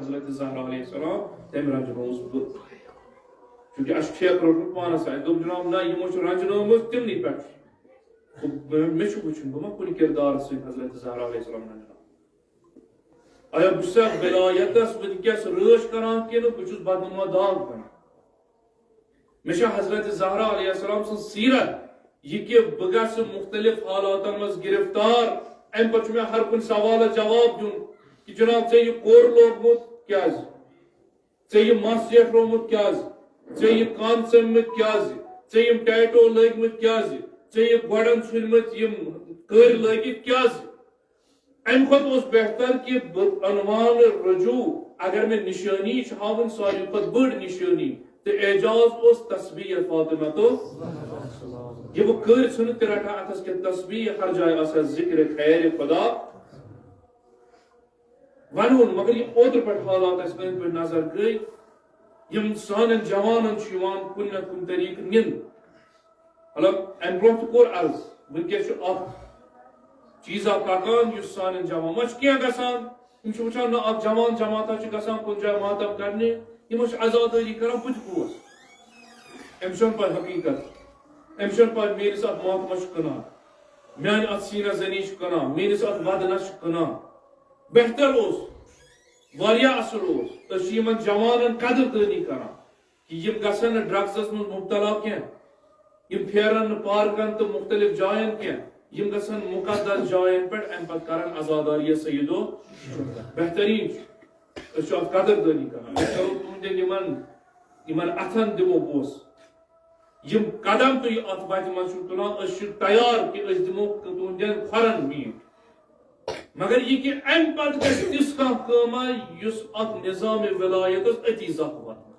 حضرت زہرا علیہ السلام تم رنجنوس بہ چونکہ اس ٹھیک روٹ پانس آئے دب جناب نا یہ رنجنومت تمنی پہ مے وچن بہ ما کن کردار سن حضرت زہرا علیہ السلام رنجنام آیا بسا ولایتس ونکس رٲچھ کران کہ بہت بدنما داغ بنان مے حضرت زہرا علیہ السلام سن سیرت یہ کہ بہ گژھٕ مختلف حالاتن مز گرفتار ام پتہ مے ہر کن سوال جواب دین کہ جناب ژے یہ کور لوگمت کیاز ژے یہ مس زیٹھرومت کیاز ژے یہ کان ژٔممٕتۍ کیاز ژے یم ٹیٹو لٲگمٕتۍ کیاز ژے یہ گۄڈن ژھُنمٕتۍ یم کٔرۍ لٲگِتھ کیاز ام کھت اوس بہتر کہ عنوان رجوع اگر میں نشانی ہاون ساروی کھت بڑ نشانی تو اعجاز اس تسبیح فاطمہ تو یہ وہ کر ژھنت رٹا اتس کہ تسبیح ہر جائے آسا ذکر خیر خدا ونون مگر یہ اوتر پہ حالات اس پہ نظر گئی یم سانن جوانن چھ کن نہ کن طریق نن مطلب ام برونٛہہ کور عرض ونکس چیزا پکان اس سان جوان ما کی گسان وچان نا اک جوان جماعت گسان کن جائے ماتم کرنے یہ آزادی کران بت گوس امشن پہ حقیقت امشن پہ میرس ات ماتمہ کنان میان ات سینہ زنی کنان میرس ات ودنہ کنان بہتر اس واریاہ اصل اس یمن جوانن قدر دانی کران کہ یم گسن ڈرگسس من مبتلا کی یم پھیرن پارکن تو مختلف جائن کی یم گسن مقدس جائن پہ ام پت کرن آزاداری سیدو بہترین اس قدر دانی کران کرو تہندین یمن اتھن دمو بوس یم قدم تو ات بچ من تلان اس تیار کہ اس دمو تہندین کھرن میٹ مگر یہ کہ ام پت گژھِ تِژھ کانٛہہ کٲم اس ات نظام ولایتس اتی زخ واتن